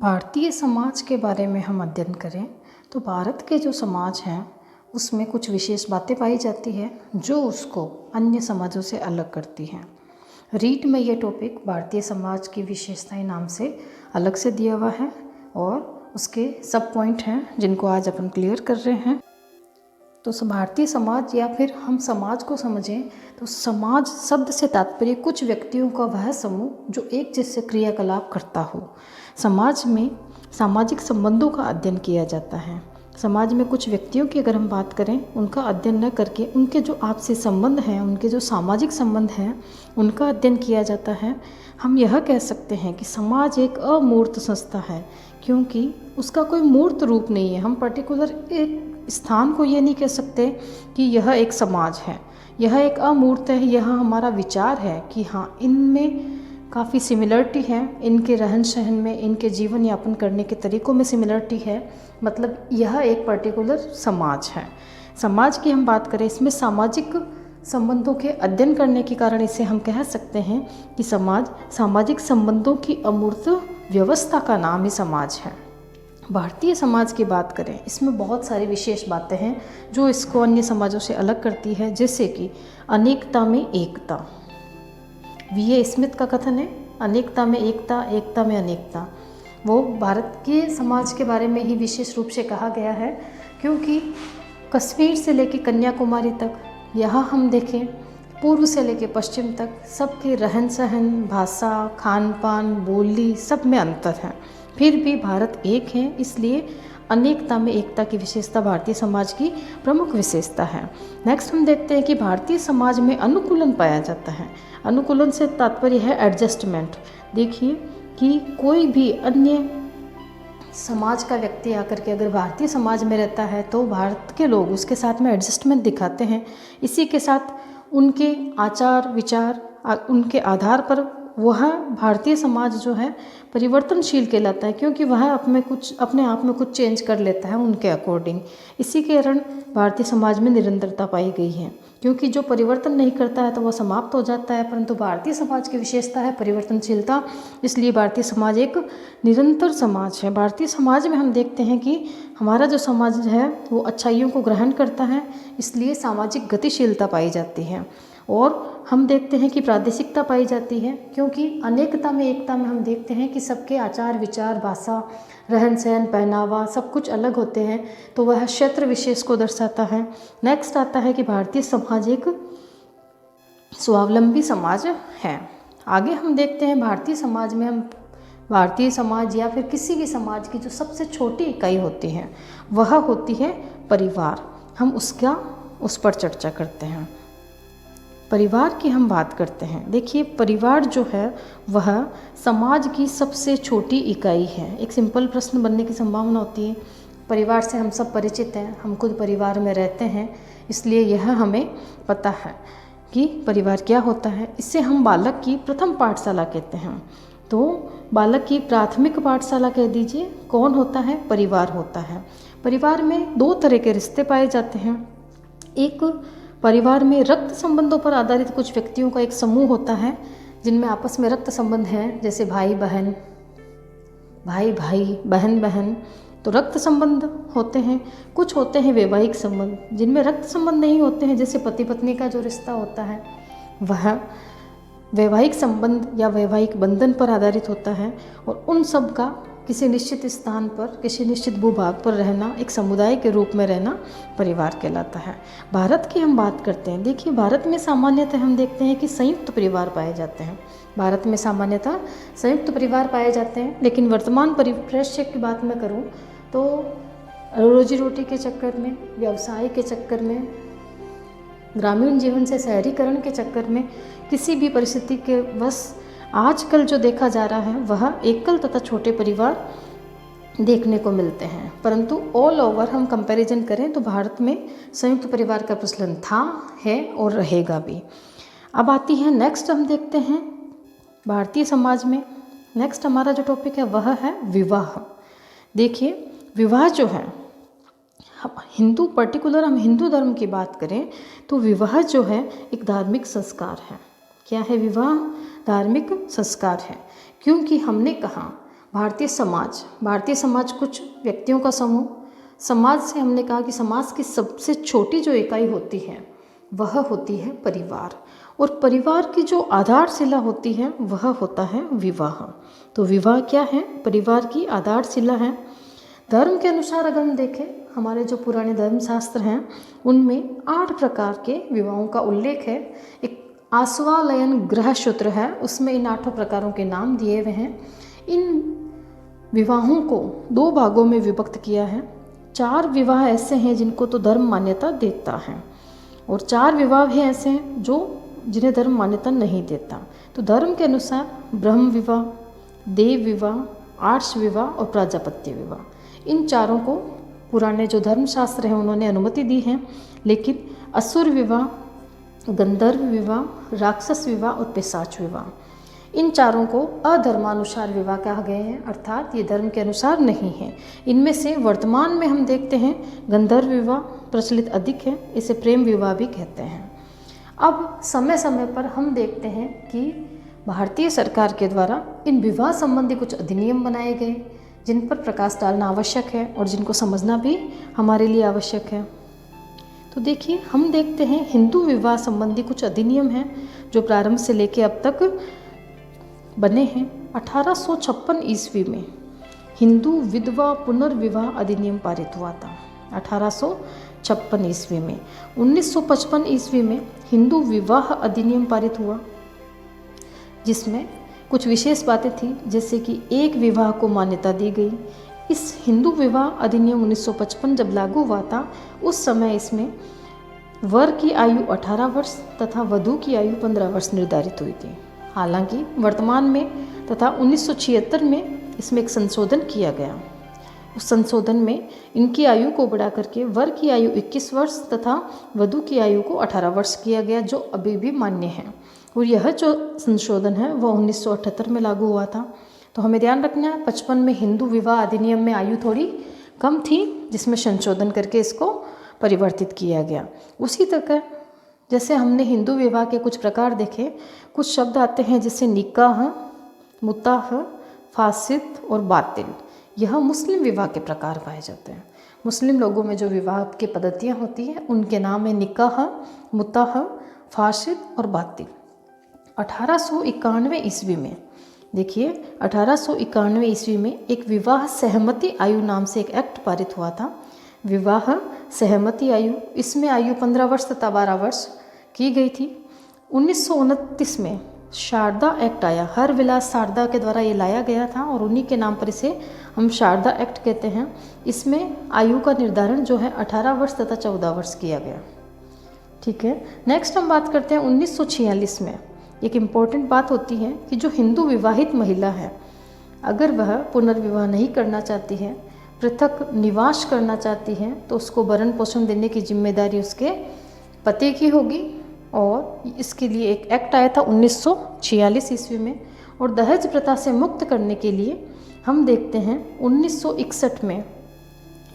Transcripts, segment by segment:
भारतीय समाज के बारे में हम अध्ययन करें तो भारत के जो समाज हैं उसमें कुछ विशेष बातें पाई जाती है जो उसको अन्य समाजों से अलग करती हैं। रीड में ये टॉपिक भारतीय समाज की विशेषताएं नाम से अलग से दिया हुआ है और उसके सब पॉइंट हैं जिनको आज अपन क्लियर कर रहे हैं। तो भारतीय समाज या फिर हम समाज को समझें तो समाज शब्द से तात्पर्य कुछ व्यक्तियों का वह समूह जो एक जैसे क्रियाकलाप करता हो। समाज में सामाजिक संबंधों का अध्ययन किया जाता है। समाज में कुछ व्यक्तियों की अगर हम बात करें उनका अध्ययन न करके उनके जो आपसी संबंध हैं, उनके जो सामाजिक संबंध हैं उनका अध्ययन किया जाता है। हम यह कह सकते हैं कि समाज एक अमूर्त संस्था है क्योंकि उसका कोई मूर्त रूप नहीं है। हम पर्टिकुलर एक स्थान को ये नहीं कह सकते कि यह एक समाज है, यह एक अमूर्त है। यह हमारा विचार है कि हाँ, इनमें काफ़ी सिमिलरिटी है, इनके रहन सहन में, इनके जीवन यापन करने के तरीक़ों में सिमिलरिटी है, मतलब यह एक पर्टिकुलर समाज है। समाज की हम बात करें, इसमें सामाजिक संबंधों के अध्ययन करने के कारण इसे हम कह सकते हैं कि समाज सामाजिक संबंधों की अमूर्त व्यवस्था का नाम ही समाज है। भारतीय समाज की बात करें, इसमें बहुत सारी विशेष बातें हैं जो इसको अन्य समाजों से अलग करती है, जैसे कि अनेकता में एकता। वी.ए. स्मिथ का कथन है, अनेकता में एकता, एकता में अनेकता। वो भारत के समाज के बारे में ही विशेष रूप से कहा गया है क्योंकि कश्मीर से लेकर कन्याकुमारी तक, यहाँ हम देखें पूर्व से लेकर पश्चिम तक, सबके रहन सहन, भाषा, खान पान, बोली सब में अंतर है, फिर भी भारत एक है। इसलिए अनेकता में एकता की विशेषता भारतीय समाज की प्रमुख विशेषता है। नेक्स्ट हम देखते हैं कि भारतीय समाज में अनुकूलन पाया जाता है। अनुकूलन से तात्पर्य है एडजस्टमेंट। देखिए कि कोई भी अन्य समाज का व्यक्ति आकर के अगर भारतीय समाज में रहता है तो भारत के लोग उसके साथ में एडजस्टमेंट दिखाते हैं। इसी के साथ उनके आचार विचार उनके आधार पर वह भारतीय समाज जो है परिवर्तनशील कहलाता है क्योंकि वह अपने आप में कुछ चेंज कर लेता है उनके अकॉर्डिंग। इसी के कारण भारतीय समाज में निरंतरता पाई गई है क्योंकि जो परिवर्तन नहीं करता है तो वह समाप्त हो जाता है, परंतु भारतीय समाज की विशेषता है परिवर्तनशीलता। इसलिए भारतीय समाज एक निरंतर समाज है। भारतीय समाज में हम देखते हैं कि हमारा जो समाज है वो अच्छाइयों को ग्रहण करता है, इसलिए सामाजिक गतिशीलता पाई जाती है। और हम देखते हैं कि प्रादेशिकता पाई जाती है क्योंकि अनेकता में एकता में हम देखते हैं कि सबके आचार विचार, भाषा, रहन सहन, पहनावा सब कुछ अलग होते हैं, तो वह क्षेत्र विशेष को दर्शाता है। नेक्स्ट आता है कि भारतीय समाज एक स्वावलंबी समाज है। आगे हम देखते हैं भारतीय समाज में हम भारतीय समाज या फिर किसी भी समाज की जो सबसे छोटी इकाई होती है वह होती है परिवार। हम उस पर चर्चा करते हैं। परिवार की हम बात करते हैं। देखिए परिवार जो है वह समाज की सबसे छोटी इकाई है। एक सिंपल प्रश्न बनने की संभावना होती है। परिवार से हम सब परिचित हैं, हम खुद परिवार में रहते हैं, इसलिए यह हमें पता है कि परिवार क्या होता है। इससे हम बालक की प्रथम पाठशाला कहते हैं। तो बालक की प्राथमिक पाठशाला कह दीजिए कौन होता है, परिवार होता है। परिवार में दो तरह के रिश्ते पाए जाते हैं। एक परिवार में रक्त संबंधों पर आधारित कुछ व्यक्तियों का एक समूह होता है जिनमें आपस में रक्त संबंध हैं, जैसे भाई बहन, बहन बहन, तो रक्त संबंध होते हैं। कुछ होते हैं वैवाहिक संबंध जिनमें रक्त संबंध नहीं होते हैं, जैसे पति पत्नी का जो रिश्ता होता है वह वैवाहिक संबंध या वैवाहिक बंधन पर आधारित होता है। और उन सब का किसी निश्चित स्थान पर, किसी निश्चित भूभाग पर रहना, एक समुदाय के रूप में रहना परिवार कहलाता है। भारत की हम बात करते हैं। देखिए भारत में सामान्यतः हम देखते हैं कि संयुक्त परिवार पाए जाते हैं। भारत में सामान्यतः संयुक्त परिवार पाए जाते हैं, लेकिन वर्तमान परिदृश्य की बात मैं करूं तो रोजी रोटी के चक्कर में, व्यवसाय के चक्कर में, ग्रामीण जीवन से शहरीकरण के चक्कर में, किसी भी परिस्थिति के बस आजकल जो देखा जा रहा है वह एकल तथा छोटे परिवार देखने को मिलते हैं। परंतु ऑल ओवर हम कंपैरिजन करें तो भारत में संयुक्त परिवार का प्रचलन था, है और रहेगा भी। अब आती है नेक्स्ट हम देखते हैं भारतीय समाज में नेक्स्ट हमारा जो टॉपिक है वह है विवाह। देखिए विवाह जो है हम हिंदू धर्म की बात करें तो विवाह जो है एक धार्मिक संस्कार है। क्या है विवाह? धार्मिक संस्कार है, क्योंकि हमने कहा भारतीय समाज कुछ व्यक्तियों का समूह। समाज से हमने कहा कि समाज की सबसे छोटी जो इकाई होती है वह होती है परिवार, और परिवार की जो आधारशिला होती है वह होता है विवाह। तो विवाह क्या है? परिवार की आधारशिला है। धर्म के अनुसार अगर हम देखें, हमारे जो पुराने धर्मशास्त्र हैं उनमें 8 प्रकार के विवाहों का उल्लेख है। एक आश्वालयन ग्रह सूत्र है, उसमें इन 8 प्रकारों के नाम दिए हुए हैं। इन विवाहों को 2 भागों में विभक्त किया है। 4 विवाह ऐसे हैं जिनको तो धर्म मान्यता देता है, और 4 विवाह भी ऐसे हैं जिन्हें धर्म मान्यता नहीं देता। तो धर्म के अनुसार ब्रह्म विवाह, देव विवाह, आर्ष विवाह और प्राजापत्य विवाह, इन चारों को पुराने जो धर्मशास्त्र हैं उन्होंने अनुमति दी है। लेकिन असुर विवाह, गंधर्व विवाह, राक्षस विवाह और पिशाच विवाह, इन चारों को अधर्मानुसार विवाह कहा गए हैं, अर्थात ये धर्म के अनुसार नहीं है। इनमें से वर्तमान में हम देखते हैं गंधर्व विवाह प्रचलित अधिक है, इसे प्रेम विवाह भी कहते हैं। अब समय समय पर हम देखते हैं कि भारतीय सरकार के द्वारा इन विवाह संबंधी कुछ अधिनियम बनाए गए जिन पर प्रकाश डालना आवश्यक है और जिनको समझना भी हमारे लिए आवश्यक है। तो देखिए, हम देखते हैं हिंदू विवाह संबंधी कुछ अधिनियम हैं जो प्रारंभ से लेकर अब तक बने हैं। 1856 ईस्वी में हिंदू विधवा पुनर्विवाह अधिनियम पारित हुआ था। 1856 ईस्वी में 1955 ईस्वी में हिंदू विवाह अधिनियम पारित हुआ, जिसमें कुछ विशेष बातें थी, जैसे कि एक विवाह को मान्यता दी गई। इस हिंदू विवाह अधिनियम 1955 जब लागू हुआ था, उस समय इसमें वर की आयु 18 वर्ष तथा वधू की आयु 15 वर्ष निर्धारित हुई थी। हालांकि वर्तमान में तथा 1976 में इसमें एक संशोधन किया गया। उस संशोधन में इनकी आयु को बढ़ा करके वर की आयु 21 वर्ष तथा वधू की आयु को 18 वर्ष किया गया, जो अभी भी मान्य है। और यह जो संशोधन है वह 1978 में लागू हुआ था। तो हमें ध्यान रखना है, 55 में हिंदू विवाह अधिनियम में आयु थोड़ी कम थी, जिसमें संशोधन करके इसको परिवर्तित किया गया। उसी तरह जैसे हमने हिंदू विवाह के कुछ प्रकार देखे, कुछ शब्द आते हैं जैसे निकाह, मुताह, फासिद और बातिल। यह मुस्लिम विवाह के प्रकार पाए जाते हैं। मुस्लिम लोगों में जो विवाह की पद्धतियाँ होती हैं उनके नाम है निकाह, मुताह, फासिद और बातिल। 1891 ईस्वी में देखिए, 1891 ईस्वी में एक विवाह सहमति आयु नाम से एक एक्ट पारित हुआ था। विवाह सहमति आयु, इसमें आयु 15 वर्ष तथा 12 वर्ष की गई थी। 1929 में शारदा एक्ट आया, हर विलास शारदा के द्वारा ये लाया गया था और उन्हीं के नाम पर इसे हम शारदा एक्ट कहते हैं। इसमें आयु का निर्धारण जो है 18 वर्ष तथा 14 वर्ष किया गया। ठीक है, नेक्स्ट हम बात करते हैं 1946 में। एक इम्पॉर्टेंट बात होती है कि जो हिंदू विवाहित महिला है, अगर वह पुनर्विवाह नहीं करना चाहती है, पृथक निवास करना चाहती है, तो उसको भरण पोषण देने की जिम्मेदारी उसके पति की होगी। और इसके लिए एक एक्ट आया था 1946 ईस्वी में। और दहेज प्रथा से मुक्त करने के लिए हम देखते हैं 1961 में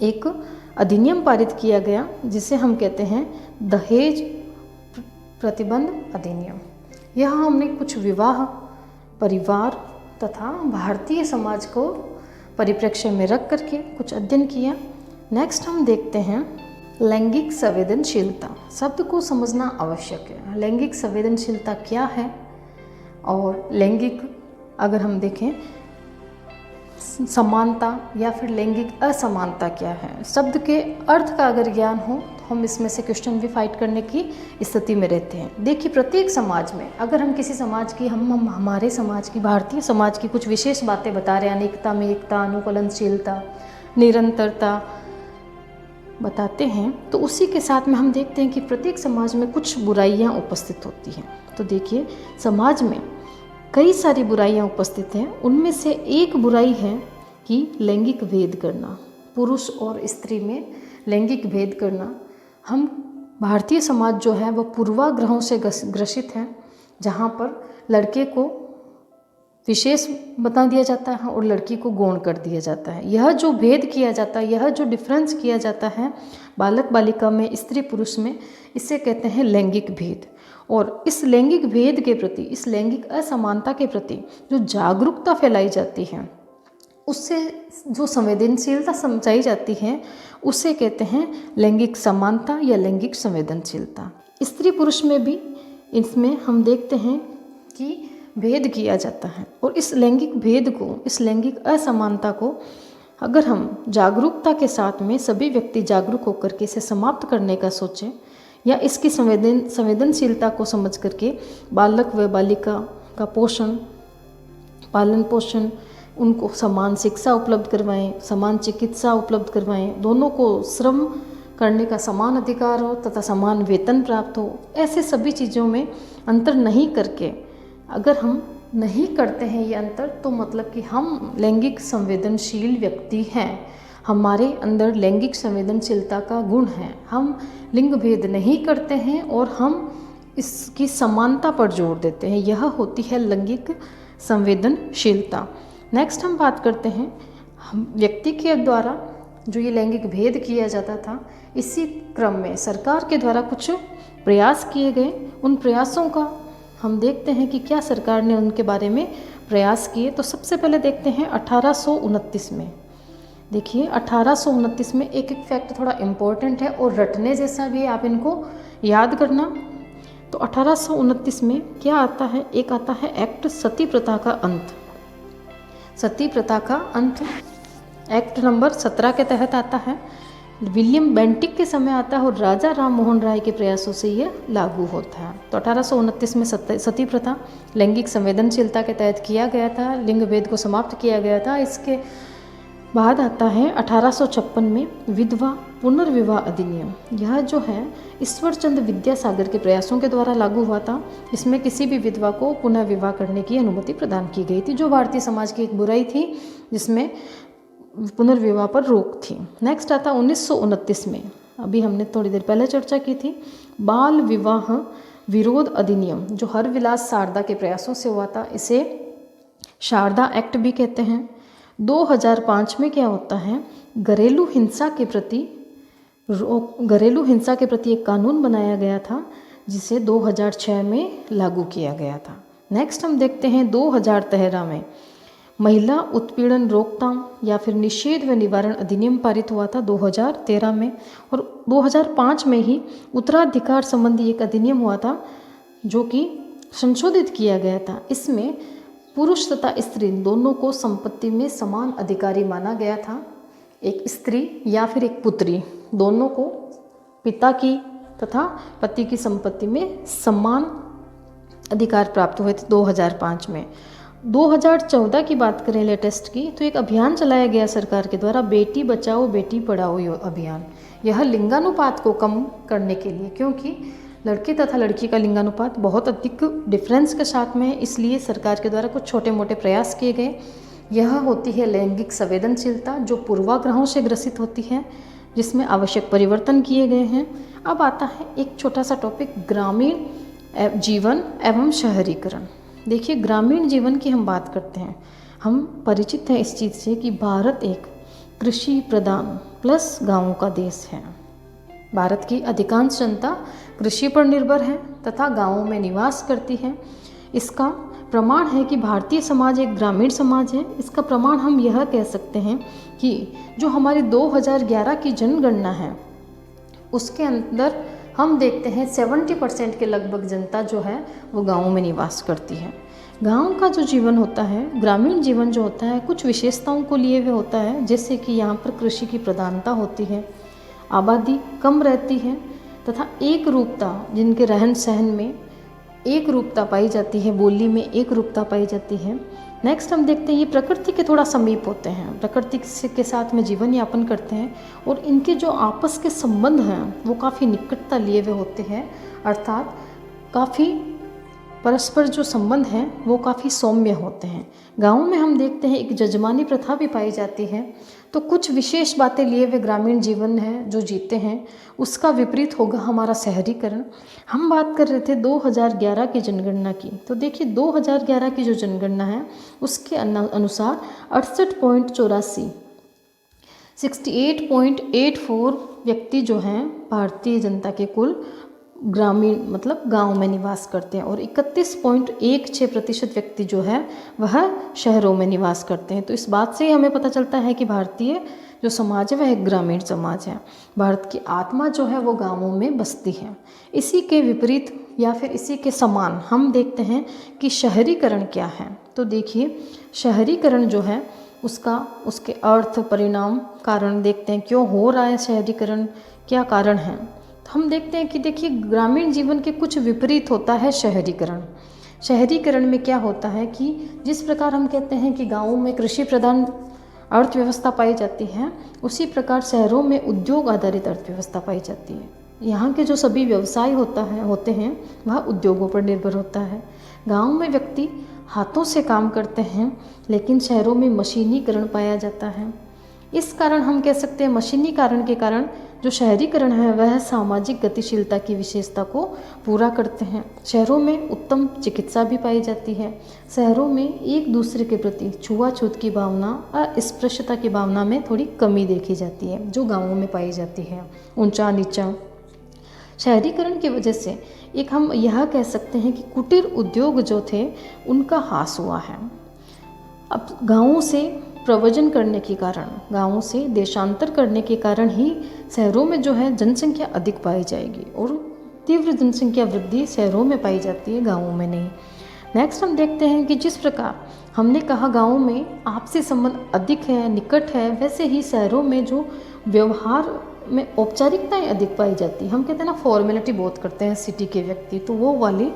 एक अधिनियम पारित किया गया, जिसे हम कहते हैं दहेज प्रतिबंध अधिनियम। यहाँ हमने कुछ विवाह, परिवार तथा भारतीय समाज को परिप्रेक्ष्य में रख करके कुछ अध्ययन किया। नेक्स्ट हम देखते हैं लैंगिक संवेदनशीलता। शब्द को समझना आवश्यक है। लैंगिक संवेदनशीलता क्या है और लैंगिक, अगर हम देखें, समानता या फिर लैंगिक असमानता क्या है। शब्द के अर्थ का अगर ज्ञान हो तो हम इसमें से क्वेश्चन भी फाइट करने की स्थिति में रहते हैं। देखिए, प्रत्येक समाज में अगर हम किसी समाज की हमारे समाज की, भारतीय समाज की कुछ विशेष बातें बता रहे हैं, अनेकता में एकता, अनुकूलनशीलता, निरंतरता बताते हैं, तो उसी के साथ में हम देखते हैं कि प्रत्येक समाज में कुछ बुराइयां उपस्थित होती हैं। तो देखिए, समाज में कई सारी बुराइयां उपस्थित हैं। उनमें से एक बुराई है कि लैंगिक भेद करना, पुरुष और स्त्री में लैंगिक भेद करना। हम भारतीय समाज जो है वह पूर्वाग्रहों से ग्रसित है, जहाँ पर लड़के को विशेष बता दिया जाता है और लड़की को गौण कर दिया जाता है। यह जो भेद किया जाता है, यह जो डिफरेंस किया जाता है बालक बालिका में, स्त्री पुरुष में, इसे कहते हैं लैंगिक भेद। और इस लैंगिक भेद के प्रति, इस लैंगिक असमानता के प्रति जो जागरूकता फैलाई जाती है, उससे जो संवेदनशीलता समझाई जाती है उसे कहते हैं लैंगिक समानता या लैंगिक संवेदनशीलता। स्त्री पुरुष में भी इसमें हम देखते हैं कि भेद किया जाता है, और इस लैंगिक भेद को, इस लैंगिक असमानता को अगर हम जागरूकता के साथ में सभी व्यक्ति जागरूक होकर के इसे समाप्त करने का सोचें, या इसकी संवेदनशीलता को समझ करके बालक व बालिका का पोषण, पालन पोषण, उनको समान शिक्षा उपलब्ध करवाएं, समान चिकित्सा उपलब्ध करवाएं, दोनों को श्रम करने का समान अधिकार हो तथा समान वेतन प्राप्त हो, ऐसे सभी चीज़ों में अंतर नहीं करके अगर हम नहीं करते हैं ये अंतर, तो मतलब कि हम लैंगिक संवेदनशील व्यक्ति हैं, हमारे अंदर लैंगिक संवेदनशीलता का गुण है, हम लिंग भेद नहीं करते हैं और हम इसकी समानता पर जोर देते हैं। यह होती है लैंगिक संवेदनशीलता। नेक्स्ट हम बात करते हैं, हम व्यक्ति के द्वारा जो ये लैंगिक भेद किया जाता था, इसी क्रम में सरकार के द्वारा कुछ प्रयास किए गए। उन प्रयासों का हम देखते हैं कि क्या सरकार ने उनके बारे में प्रयास किए। तो सबसे पहले देखते हैं 1829 में। देखिए 1829 में एक फैक्ट थोड़ा इम्पोर्टेंट है और रटने जैसा भी है, आप इनको याद करना। तो 1829 में क्या आता है, एक आता है एक्ट सती प्रथा का अंत। सती प्रथा का अंत एक्ट नंबर 17 के तहत आता है, विलियम बेंटिक के समय आता है और राजा राम मोहन राय के प्रयासों से ये लागू होता है। तो 1829 में सती प्रथा लैंगिक संवेदनशीलता के तहत किया गया था, लिंग भेद को समाप्त किया गया था। इसके बाद आता है 1856 में विधवा पुनर्विवाह अधिनियम। यह जो है ईश्वरचंद विद्यासागर के प्रयासों के द्वारा लागू हुआ था। इसमें किसी भी विधवा को पुनः विवाह करने की अनुमति प्रदान की गई थी, जो भारतीय समाज की एक बुराई थी जिसमें पुनर्विवाह पर रोक थी। नेक्स्ट आता 1929 में, अभी हमने थोड़ी देर पहले चर्चा की थी, बाल विवाह विरोध अधिनियम, जो हरविलास शारदा के प्रयासों से हुआ था। इसे शारदा एक्ट भी कहते हैं। 2005 में क्या होता है, घरेलू हिंसा के प्रति एक कानून बनाया गया था, जिसे 2006 में लागू किया गया था। नेक्स्ट हम देखते हैं 2013 में महिला उत्पीड़न रोकथाम या फिर निषेध व निवारण अधिनियम पारित हुआ था 2013 में। और 2005 में ही उत्तराधिकार संबंधी एक अधिनियम हुआ था जो कि संशोधित किया गया था। इसमें पुरुष तथा स्त्री दोनों को संपत्ति में समान अधिकारी माना गया था। एक स्त्री या फिर एक पुत्री, दोनों को पिता की तथा पति की संपत्ति में समान अधिकार प्राप्त हुए थे 2005 में। 2014 की बात करें लेटेस्ट की, तो एक अभियान चलाया गया सरकार के द्वारा, बेटी बचाओ बेटी पढ़ाओ अभियान। यह लिंगानुपात को कम करने के लिए, क्योंकि लड़के तथा लड़की का लिंगानुपात बहुत अधिक डिफरेंस के साथ में है, इसलिए सरकार के द्वारा कुछ छोटे मोटे प्रयास किए गए। यह होती है लैंगिक संवेदनशीलता, जो पूर्वाग्रहों से ग्रसित होती है, जिसमें आवश्यक परिवर्तन किए गए हैं। अब आता है एक छोटा सा टॉपिक, ग्रामीण जीवन एवं शहरीकरण। देखिए ग्रामीण जीवन की हम बात करते हैं, हम परिचित हैं इस चीज़ से कि भारत एक कृषि प्रधान प्लस गांवों का देश है। भारत की अधिकांश जनता कृषि पर निर्भर है तथा गांवों में निवास करती है। इसका प्रमाण है कि भारतीय समाज एक ग्रामीण समाज है। इसका प्रमाण हम यह कह सकते हैं कि जो हमारी 2011 की जनगणना है, उसके अंदर हम देखते हैं 70% के लगभग जनता जो है वो गाँवों में निवास करती है। गांव का जो जीवन होता है, ग्रामीण जीवन जो होता है, कुछ विशेषताओं को लिए हुए होता है, जैसे कि यहाँ पर कृषि की प्रधानता होती है, आबादी कम रहती है तथा एक रूपता, जिनके रहन सहन में एक रूपता पाई जाती है, बोली में एक रूपता पाई जाती है। नेक्स्ट हम देखते हैं ये प्रकृति के थोड़ा समीप होते हैं, प्रकृति के साथ में जीवन यापन करते हैं और इनके जो आपस के संबंध हैं वो काफ़ी निकटता लिए हुए होते हैं, अर्थात काफ़ी परस्पर जो संबंध हैं वो काफ़ी सौम्य होते हैं। गाँव में हम देखते हैं एक जजमानी प्रथा भी पाई जाती है। तो कुछ विशेष बातें लिए हुए ग्रामीण जीवन है जो जीते हैं, उसका विपरीत होगा हमारा शहरीकरण। हम बात कर रहे थे 2011 की जनगणना की, तो देखिए 2011 की जो जनगणना है उसके अनुसार 68.84 व्यक्ति जो हैं भारतीय जनता के कुल ग्रामीण मतलब गांव में निवास करते हैं और 31.16% व्यक्ति जो है वह शहरों में निवास करते हैं। तो इस बात से ही हमें पता चलता है कि भारतीय जो समाज है वह एक ग्रामीण समाज है। भारत की आत्मा जो है वो गांवों में बसती है। इसी के विपरीत या फिर इसी के समान हम देखते हैं कि शहरीकरण क्या है। तो देखिए, शहरीकरण जो है उसके अर्थ, परिणाम, कारण देखते हैं क्यों हो रहा है शहरीकरण, क्या कारण है। तो हम देखते हैं कि देखिए, ग्रामीण जीवन के कुछ विपरीत होता है शहरीकरण। शहरीकरण में क्या होता है कि जिस प्रकार हम कहते हैं कि गाँवों में कृषि प्रधान अर्थव्यवस्था पाई जाती है, उसी प्रकार शहरों में उद्योग आधारित अर्थव्यवस्था पाई जाती है। यहाँ के जो सभी व्यवसाय होते हैं वह उद्योगों पर निर्भर होता है। गाँव में व्यक्ति हाथों से काम करते हैं, लेकिन शहरों में मशीनीकरण पाया जाता है। इस कारण हम कह सकते हैं, मशीनीकरण के कारण जो शहरीकरण है वह सामाजिक गतिशीलता की विशेषता को पूरा करते हैं। शहरों में उत्तम चिकित्सा भी पाई जाती है। शहरों में एक दूसरे के प्रति छुआछूत की भावना, अस्पृश्यता की भावना में थोड़ी कमी देखी जाती है, जो गाँवों में पाई जाती है, ऊंचा नीचा। शहरीकरण की वजह से एक हम यह कह सकते हैं कि कुटीर उद्योग जो थे उनका ह्रास हुआ है। अब गाँवों से प्रव्रजन करने के कारण, गाँवों से देशांतर करने के कारण ही शहरों में जो है जनसंख्या अधिक पाई जाएगी और तीव्र जनसंख्या वृद्धि शहरों में पाई जाती है, गाँवों में नहीं। नेक्स्ट हम देखते हैं कि जिस प्रकार हमने कहा गाँवों में आपसी संबंध अधिक है, निकट है, वैसे ही शहरों में जो व्यवहार में औपचारिकताएं अधिक पाई जाती है। हम कहते हैं ना, फॉर्मेलिटी बहुत करते हैं सिटी के व्यक्ति, तो वो वाली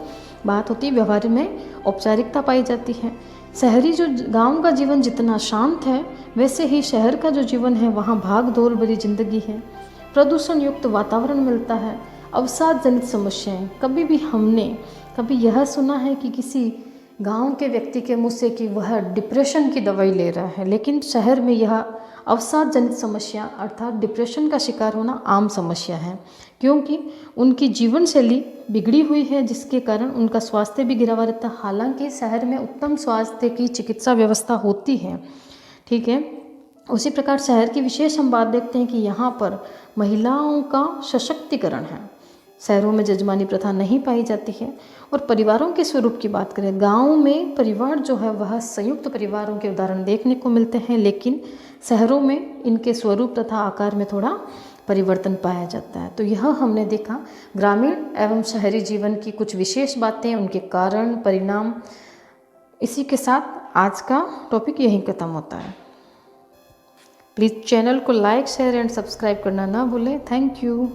बात होती है, व्यवहार में औपचारिकता पाई जाती है। शहरी जो गांव का जीवन जितना शांत है, वैसे ही शहर का जो जीवन है वहाँ भाग दौड़ भरी जिंदगी है। प्रदूषण युक्त वातावरण मिलता है, अवसाद जनित समस्याएं। कभी यह सुना है कि किसी गांव के व्यक्ति के मुँह से कि वह डिप्रेशन की दवाई ले रहा है, लेकिन शहर में यह अवसाद जनित समस्या अर्थात डिप्रेशन का शिकार होना आम समस्या है, क्योंकि उनकी जीवन शैली बिगड़ी हुई है, जिसके कारण उनका स्वास्थ्य भी गिरा हुआ रहता है। हालांकि शहर में उत्तम स्वास्थ्य की चिकित्सा व्यवस्था होती है, ठीक है। उसी प्रकार शहर की विशेष हम बात देखते हैं कि यहाँ पर महिलाओं का सशक्तिकरण है। शहरों में जजमानी प्रथा नहीं पाई जाती है। और परिवारों के स्वरूप की बात करें, गाँव में परिवार जो है वह संयुक्त परिवारों के उदाहरण देखने को मिलते हैं, लेकिन शहरों में इनके स्वरूप तथा आकार में थोड़ा परिवर्तन पाया जाता है। तो यह हमने देखा ग्रामीण एवं शहरी जीवन की कुछ विशेष बातें, उनके कारण, परिणाम। इसी के साथ आज का टॉपिक यहीं खत्म होता है। प्लीज़ चैनल को लाइक, शेयर एंड सब्सक्राइब करना ना भूलें। Thank you.